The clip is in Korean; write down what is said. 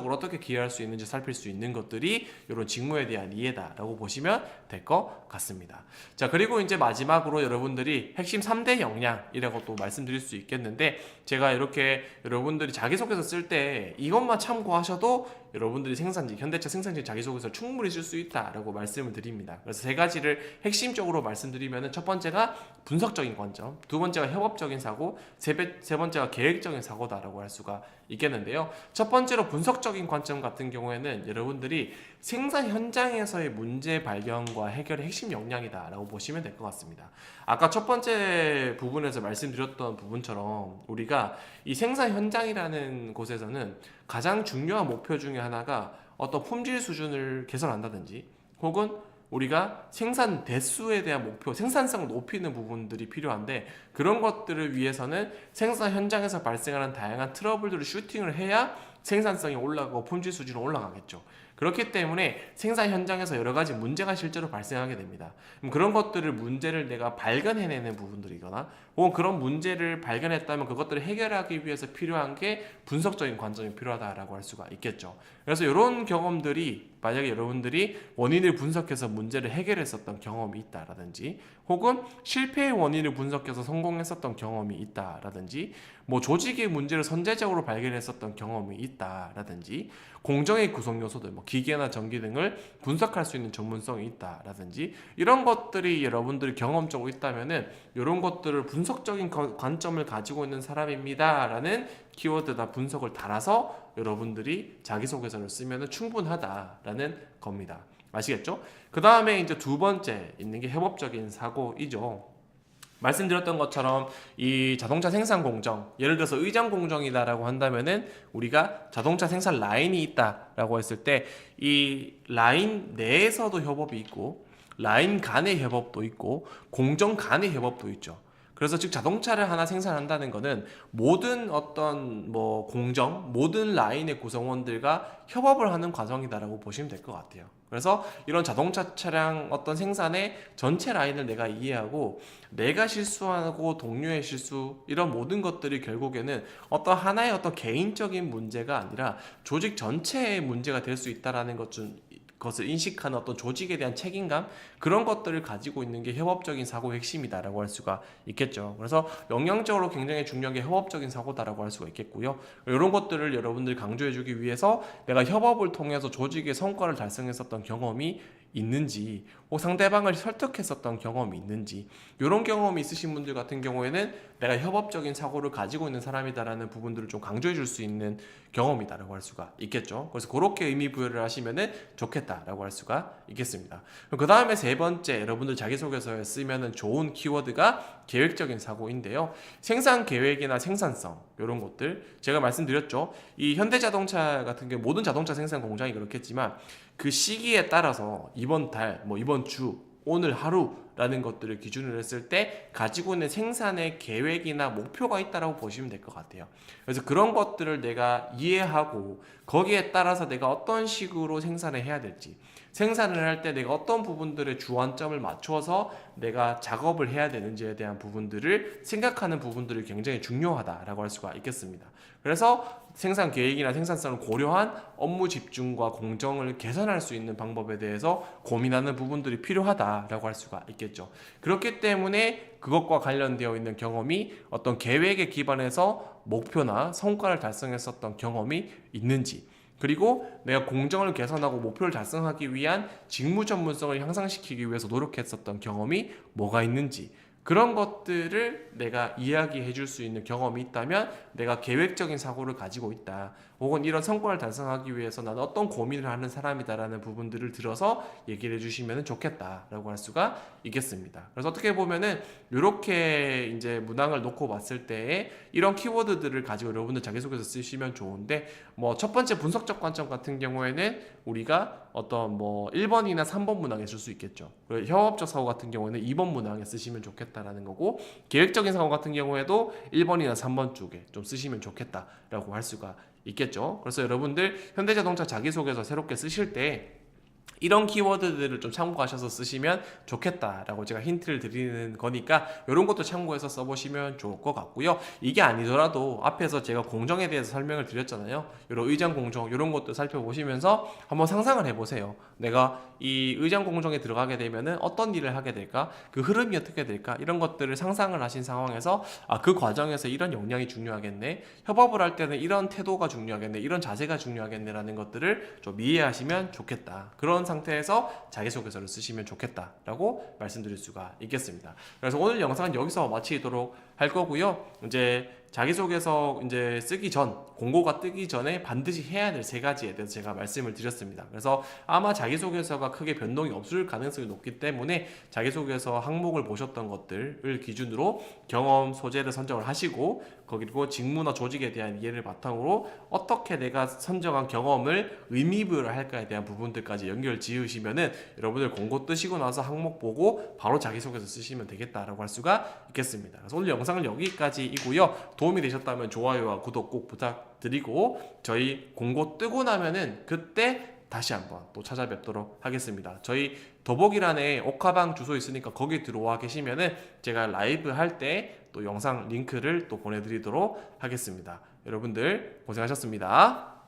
긍정적으로 어떻게 기여할 수 있는지 살필 수 있는 것들이 이런 직무에 대한 이해다라고 보시면 될 것 같습니다. 자, 그리고 이제 마지막으로 여러분들이 핵심 3대 역량이라고 또 말씀드릴 수 있겠는데, 제가 이렇게 여러분들이 자기소개서 쓸 때 이것만 참고하셔도 여러분들이 현대차 생산직 자기소개서 충분히 쓸 수 있다라고 말씀을 드립니다. 그래서 세 가지를 핵심적으로 말씀드리면, 첫 번째가 분석적인 관점, 두 번째가 협업적인 사고, 세 번째가 계획적인 사고다라고 할 수가 있겠는데요. 첫 번째로 분석적인 관점 같은 경우에는 여러분들이 생산 현장에서의 문제 발견과 해결의 핵심 역량이다라고 보시면 될 것 같습니다. 아까 첫 번째 부분에서 말씀드렸던 부분처럼 우리가 이 생산 현장이라는 곳에서는 가장 중요한 목표 중에 하나가 어떤 품질 수준을 개선한다든지, 혹은 우리가 생산 대수에 대한 목표, 생산성을 높이는 부분들이 필요한데, 그런 것들을 위해서는 생산 현장에서 발생하는 다양한 트러블들을 슈팅을 해야 생산성이 올라가고 품질 수준이 올라가겠죠. 그렇기 때문에 생산 현장에서 여러 가지 문제가 실제로 발생하게 됩니다. 그런 문제를 내가 발견해내는 부분들이거나, 혹은 그런 문제를 발견했다면 그것들을 해결하기 위해서 필요한 게 분석적인 관점이 필요하다라고 할 수가 있겠죠. 그래서 이런 경험들이, 만약에 여러분들이 원인을 분석해서 문제를 해결했었던 경험이 있다라든지, 혹은 실패의 원인을 분석해서 성공했었던 경험이 있다라든지, 조직의 문제를 선제적으로 발견했었던 경험이 있다라든지, 공정의 구성 요소들, 기계나 전기 등을 분석할 수 있는 전문성이 있다라든지, 이런 것들이 여러분들이 경험적으로 있다면은 이런 것들을 분석적인 관점을 가지고 있는 사람입니다라는 키워드나 분석을 달아서 여러분들이 자기소개서를 쓰면 충분하다라는 겁니다. 아시겠죠? 그 다음에 이제 두 번째 있는 게 협업적인 사고이죠. 말씀드렸던 것처럼 이 자동차 생산 공정, 예를 들어서 의장 공정이다라고 한다면은 우리가 자동차 생산 라인이 있다라고 했을 때 이 라인 내에서도 협업이 있고, 라인 간의 협업도 있고, 공정 간의 협업도 있죠. 그래서 즉 자동차를 하나 생산한다는 것은 모든 어떤 공정, 모든 라인의 구성원들과 협업을 하는 과정이다라고 보시면 될 것 같아요. 그래서 이런 자동차 차량 어떤 생산의 전체 라인을 내가 이해하고, 내가 실수하고 동료의 실수, 이런 모든 것들이 결국에는 어떤 하나의 어떤 개인적인 문제가 아니라 조직 전체의 문제가 될 수 있다라는 것을 인식하는 어떤 조직에 대한 책임감, 그런 것들을 가지고 있는 게 협업적인 사고의 핵심이다라고 할 수가 있겠죠. 그래서 역량적으로 굉장히 중요한 게 협업적인 사고다라고 할 수가 있겠고요. 이런 것들을 여러분들이 강조해주기 위해서 내가 협업을 통해서 조직의 성과를 달성했었던 경험이 있는지, 혹 상대방을 설득했었던 경험이 있는지, 이런 경험이 있으신 분들 같은 경우에는 내가 협업적인 사고를 가지고 있는 사람이다라는 부분들을 좀 강조해 줄 수 있는 경험이다라고 할 수가 있겠죠. 그래서 그렇게 의미 부여를 하시면 좋겠다라고 할 수가 있겠습니다. 그 다음에 세 번째, 여러분들 자기소개서에 쓰면 좋은 키워드가 계획적인 사고인데요. 생산 계획이나 생산성, 이런 것들 제가 말씀드렸죠. 이 현대자동차 같은 경우 모든 자동차 생산 공장이 그렇겠지만, 그 시기에 따라서 이번 달, 이번 주, 오늘 하루라는 것들을 기준으로 했을 때 가지고 있는 생산의 계획이나 목표가 있다라고 보시면 될 것 같아요. 그래서 그런 것들을 내가 이해하고 거기에 따라서 내가 어떤 식으로 생산을 해야 될지, 생산을 할 때 내가 어떤 부분들의 주안점을 맞춰서 내가 작업을 해야 되는지에 대한 부분들을 생각하는 부분들이 굉장히 중요하다라고 할 수가 있겠습니다. 그래서 생산 계획이나 생산성을 고려한 업무 집중과 공정을 개선할 수 있는 방법에 대해서 고민하는 부분들이 필요하다라고 할 수가 있겠죠. 그렇기 때문에 그것과 관련되어 있는 경험이 어떤 계획에 기반해서 목표나 성과를 달성했었던 경험이 있는지, 그리고 내가 공정을 개선하고 목표를 달성하기 위한 직무 전문성을 향상시키기 위해서 노력했었던 경험이 뭐가 있는지, 그런 것들을 내가 이야기해 줄 수 있는 경험이 있다면 내가 계획적인 사고를 가지고 있다, 혹은 이런 성과를 달성하기 위해서 나는 어떤 고민을 하는 사람이다라는 부분들을 들어서 얘기를 해주시면 좋겠다라고 할 수가 있겠습니다. 그래서 어떻게 보면은 이렇게 이제 문항을 놓고 봤을 때 이런 키워드들을 가지고 여러분들 자기소개서 쓰시면 좋은데, 첫 번째 분석적 관점 같은 경우에는 우리가 어떤 1번이나 3번 문항에 쓸 수 있겠죠. 그리고 협업적 사고 같은 경우에는 2번 문항에 쓰시면 좋겠다라는 거고, 계획적인 사고 같은 경우에도 1번이나 3번 쪽에 좀 쓰시면 좋겠다라고 할 수가 있겠죠. 그래서 여러분들 현대자동차 자기소개서 새롭게 쓰실 때 이런 키워드들을 좀 참고하셔서 쓰시면 좋겠다라고 제가 힌트를 드리는 거니까 이런 것도 참고해서 써보시면 좋을 것 같고요. 이게 아니더라도 앞에서 제가 공정에 대해서 설명을 드렸잖아요. 이런 의장 공정 이런 것도 살펴보시면서 한번 상상을 해보세요. 내가 이 의장 공정에 들어가게 되면은 어떤 일을 하게 될까? 그 흐름이 어떻게 될까? 이런 것들을 상상을 하신 상황에서 그 과정에서 이런 역량이 중요하겠네. 협업을 할 때는 이런 태도가 중요하겠네. 이런 자세가 중요하겠네라는 것들을 좀 이해하시면 좋겠다. 그런 상태에서 자기소개서를 쓰시면 좋겠다라고 말씀드릴 수가 있겠습니다. 그래서 오늘 영상은 여기서 마치도록 할 거고요. 이제 자기소개서 이제 쓰기 전, 공고가 뜨기 전에 반드시 해야 될 세 가지에 대해서 제가 말씀을 드렸습니다. 그래서 아마 자기소개서가 크게 변동이 없을 가능성이 높기 때문에 자기소개서 항목을 보셨던 것들을 기준으로 경험, 소재를 선정을 하시고, 그리고 직무나 조직에 대한 이해를 바탕으로 어떻게 내가 선정한 경험을 의미부여를 할까에 대한 부분들까지 연결 지으시면은 여러분들 공고 뜨시고 나서 항목 보고 바로 자기소개서 쓰시면 되겠다라고 할 수가 있겠습니다. 그래서 오늘 영상은 여기까지이고요. 도움이 되셨다면 좋아요와 구독 꼭 부탁드리고, 저희 공고 뜨고 나면은 그때 다시 한번 또 찾아뵙도록 하겠습니다. 저희 더보기란에 옥하방 주소 있으니까 거기 들어와 계시면은 제가 라이브 할 때 또 영상 링크를 또 보내드리도록 하겠습니다. 여러분들 고생하셨습니다.